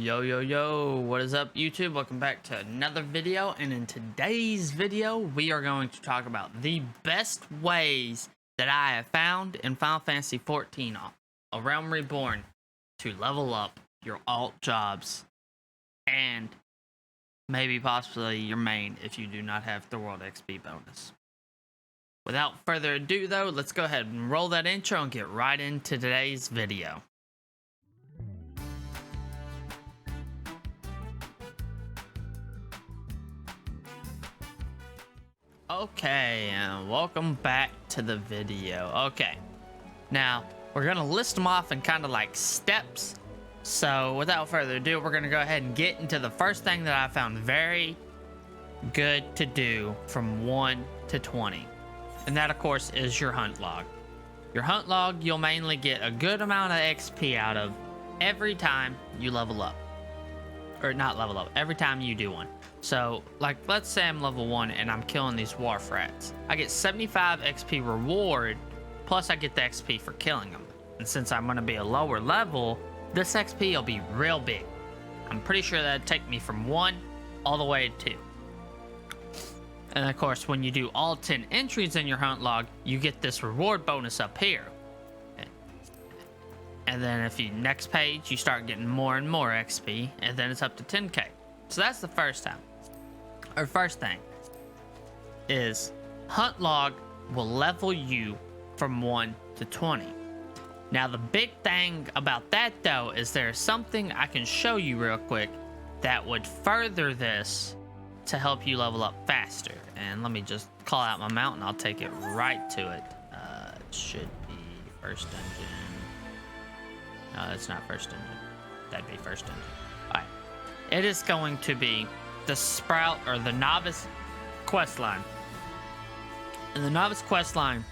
Yo, what is up, YouTube? Welcome back to another video, and in today's video we are going to talk about the best ways that I have found in Final Fantasy XIV A Realm Reborn to level up your alt jobs and maybe possibly your main if you do not have the World XP bonus. Without further ado though, let's go ahead and roll that intro and get right into today's video. Okay, and welcome back to the video. Okay, now we're gonna list them off in kind of like steps. So without further ado, we're gonna go ahead and get into the first thing that I found very good to do from 1 to 20. And that of course is your hunt log. Your hunt log you'll mainly get a good amount of XP out of every time you level up. Or not level up, every time you do one. So, like, let's say I'm level 1 and I'm killing these wharf rats. I get 75 XP reward, plus I get the XP for killing them. And since I'm going to be a lower level, this XP will be real big. I'm pretty sure that'd take me from 1 all the way to 2. And of course, when you do all 10 entries in your hunt log, you get this reward bonus up here. And then if you next page, you start getting more and more XP, and then it's up to 10k. So that's the first time. Or first thing is hunt log will level you from 1 to 20. Now the big thing about that though is there's something I can show you real quick that would further this to help you level up faster. And let me just call out my mountain. I'll take it right to it. It should be first dungeon. No, it's not first dungeon. That'd be first dungeon. Alright. It is going to be the Sprout or the Novice quest line. And the Novice quest line,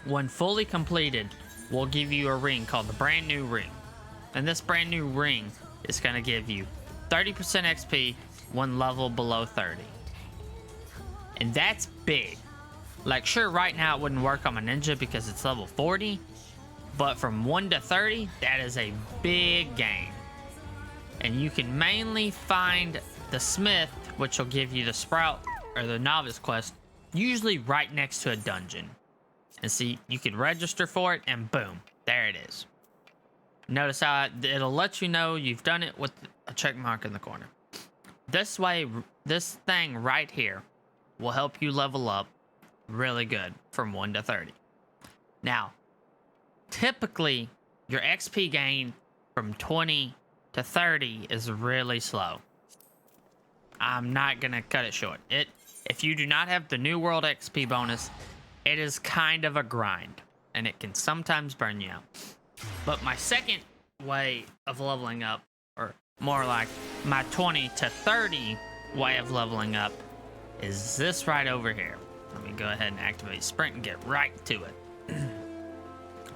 when fully completed, will give you a ring called the Brand New Ring. And this Brand New Ring is going to give you 30% XP when level below 30. And that's big. Like, sure, right now it wouldn't work on my ninja because it's level 40. But from 1 to 30, that is a big gain. And you can mainly find the Smith, which will give you the Sprout or the Novice quest, usually right next to a dungeon. And see, you can register for it and boom, there it is. Notice how it'll let you know you've done it with a check mark in the corner. This way, this thing right here will help you level up really good from 1 to 30. Now, typically, your XP gain from 20 to 30 is really slow. I'm not gonna cut it short. If you do not have the New World XP bonus, it is kind of a grind, and it can sometimes burn you out. But my second way of leveling up, or more like my 20 to 30 way of leveling up, is this right over here. Let me go ahead and activate Sprint and get right to it.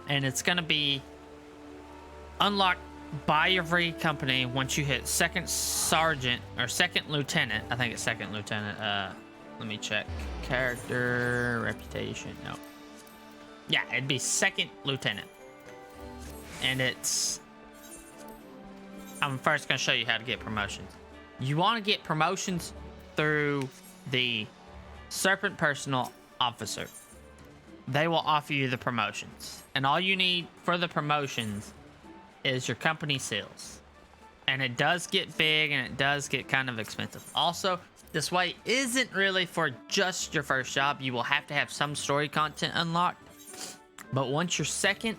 And it's going to be unlocked by every company once you hit second sergeant or second lieutenant. I think it's second lieutenant. Let me check. Character, reputation. No. Yeah, it'd be second lieutenant. And I'm first going to show you how to get promotions. You want to get promotions through the Serpent Personal Officer. They will offer you the promotions. And all you need for the promotions is your company sales. And it does get big and it does get kind of expensive. Also, this way isn't really for just your first job. You will have to have some story content unlocked. But once you're second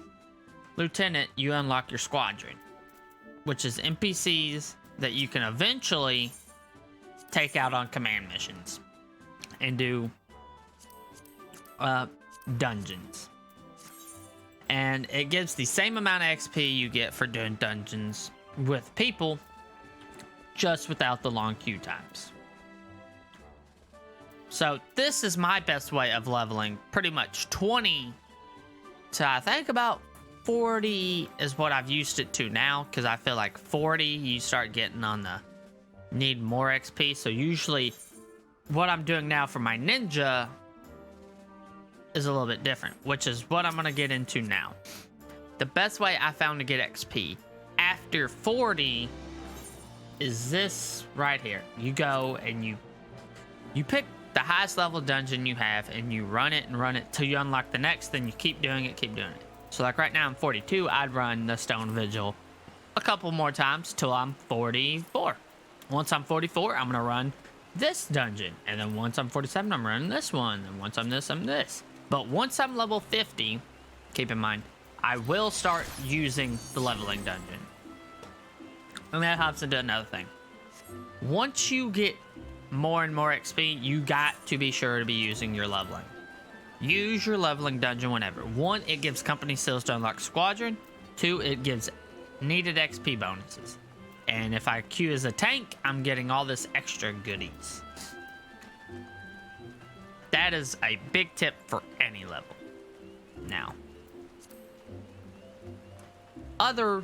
lieutenant, you unlock your squadron, which is NPCs that you can eventually take out on command missions and do dungeons. And it gives the same amount of XP you get for doing dungeons with people, just without the long queue times. So this is my best way of leveling. Pretty much 20 to I think about 40 is what I've used it to now, because I feel like 40 you start getting on the need more XP. So usually what I'm doing now for my ninja is a little bit different, which is what I'm going to get into now. The best way I found to get XP after 40 is this right here. You go and you pick the highest level dungeon you have, and you run it till you unlock the next. Then you keep doing it. So like right now I'm 42. I'd run the Stone Vigil a couple more times till I'm 44. Once I'm 44, I'm gonna run this dungeon, and then once I'm 47, I'm running this one, and once I'm this, I'm this. But once I'm level 50, keep in mind, I will start using the leveling dungeon. And that hops into another thing. Once you get more and more XP, you got to be sure to be using your leveling. Use your leveling dungeon whenever. 1, it gives company seals to unlock squadron. 2, it gives needed XP bonuses. And if I queue as a tank, I'm getting all this extra goodies. That is a big tip for any level. Now, other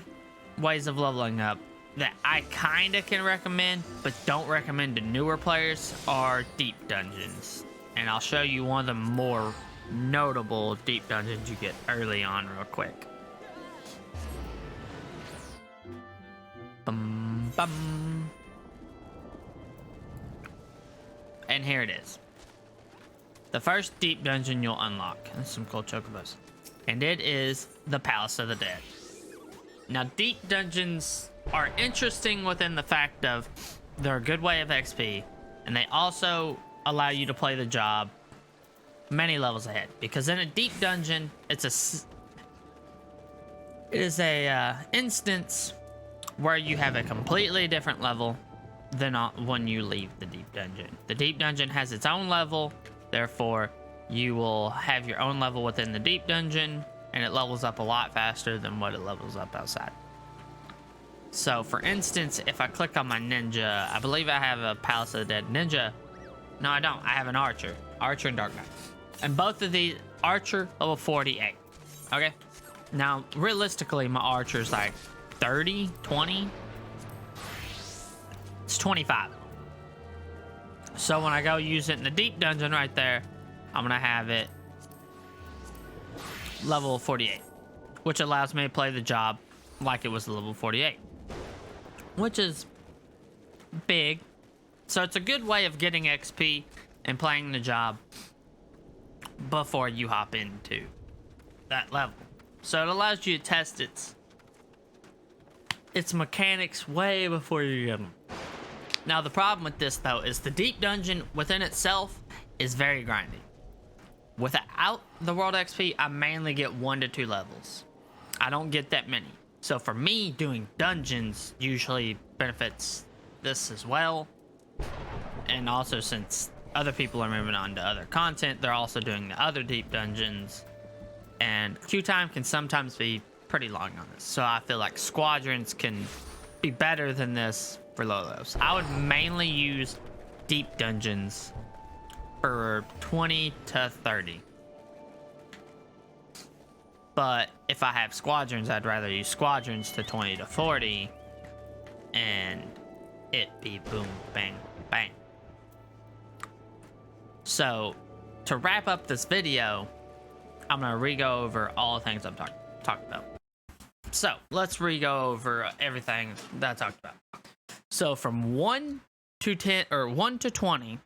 ways of leveling up that I kind of can recommend, but don't recommend to newer players, are deep dungeons. And I'll show you one of the more notable deep dungeons you get early on real quick. Bum, bum. And here it is. The first deep dungeon you'll unlock. That's some cool chocobos. And it is the Palace of the Dead. Now, deep dungeons are interesting within the fact of they're a good way of XP, and they also allow you to play the job many levels ahead. Because in a deep dungeon, it is a instance where you have a completely different level than when you leave the deep dungeon. The deep dungeon has its own level, therefore you will have your own level within the deep dungeon, and it levels up a lot faster than what it levels up outside. So for instance, if I click on my ninja, I believe I have a Palace of the Dead ninja. No, I don't. I have an archer and dark knight. And both of these, archer level 48. Okay. Now, realistically, my archer's like 30, 20. It's 25. So when I go use it in the deep dungeon right there, I'm gonna have it level 48, which allows me to play the job like it was level 48, which is big. So it's a good way of getting XP and playing the job before you hop into that level. So it allows you to test its mechanics way before you get them. Now the problem with this though is the deep dungeon within itself is very grindy. Without the world XP, I mainly get 1 to 2 levels. I don't get that many. So for me, doing dungeons usually benefits this as well. And also, since other people are moving on to other content, they're also doing the other deep dungeons. And queue time can sometimes be pretty long on this. So I feel like squadrons can be better than this for low levels. I would mainly use deep dungeons for 20 to 30. But if I have squadrons, I'd rather use squadrons to 20 to 40. And it be boom, bang, bang. So to wrap up this video, I'm going to re-go over all the things I've talked about. So let's re-go over everything that I talked about. So from 1 to 10 or 1 to 20,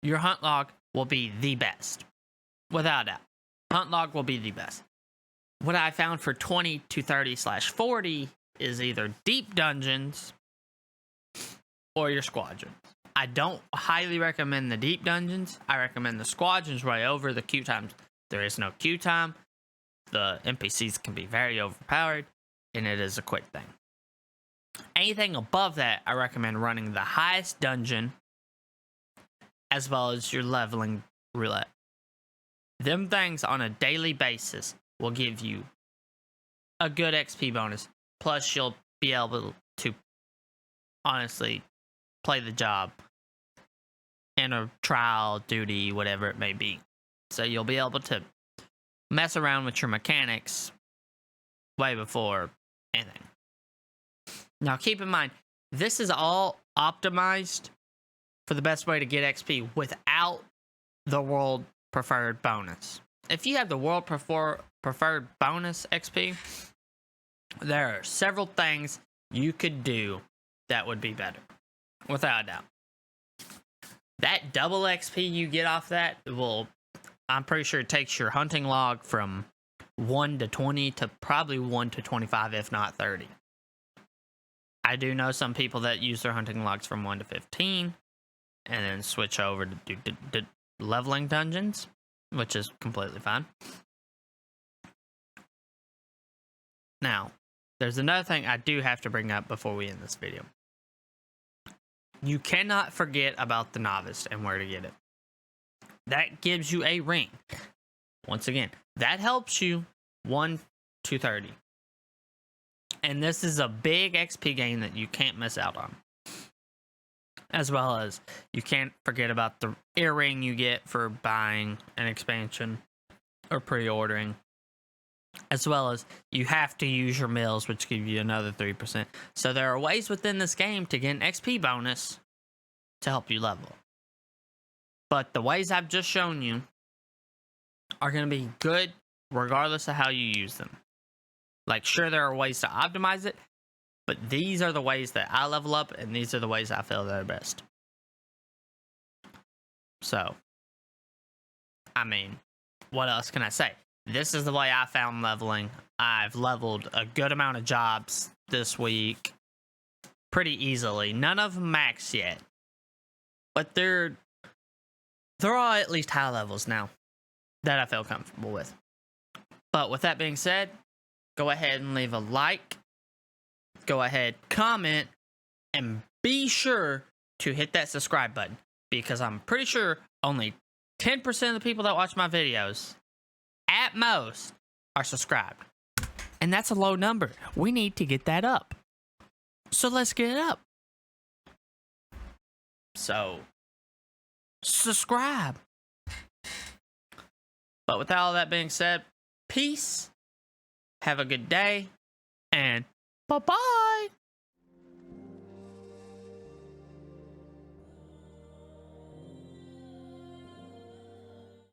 your hunt log will be the best. Without a doubt. Hunt log will be the best. What I found for 20 to 30/40 is either deep dungeons or your squadrons. I don't highly recommend the deep dungeons. I recommend the squadrons way over the queue times. There is no queue time. The NPCs can be very overpowered, and it is a quick thing. Anything above that, I recommend running the highest dungeon as well as your leveling roulette. Them things on a daily basis will give you a good XP bonus. Plus, you'll be able to honestly play the job in a trial, duty, whatever it may be. So you'll be able to mess around with your mechanics way before anything. Now, keep in mind, this is all optimized for the best way to get XP without the world preferred bonus. If you have the world preferred bonus XP, there are several things you could do that would be better. Without a doubt. That double XP you get off that will, I'm pretty sure it takes your hunting log from 1 to 20 to probably 1 to 25, if not 30. I do know some people that use their hunting logs from 1 to 15 and then switch over to do leveling dungeons, which is completely fine. Now, there's another thing I do have to bring up before we end this video. You cannot forget about the novice and where to get it. That gives you a ring. Once again, that helps you 1 to 30. And this is a big XP gain that you can't miss out on. As well as you can't forget about the earring you get for buying an expansion or pre-ordering. As well as you have to use your mills, which give you another 3%. So there are ways within this game to get an XP bonus to help you level. But the ways I've just shown you are going to be good regardless of how you use them. Like, sure, there are ways to optimize it, but these are the ways that I level up, and these are the ways I feel that are best. So, I mean, what else can I say? This is the way I found leveling. I've leveled a good amount of jobs this week pretty easily. None of them max yet, but they're all at least high levels now that I feel comfortable with. But with that being said, go ahead and leave a like. Go ahead, comment, and be sure to hit that subscribe button, because I'm pretty sure only 10% of the people that watch my videos at most are subscribed. And that's a low number. We need to get that up. So let's get it up. So, subscribe. But with all that being said, peace. Have a good day. And bye-bye.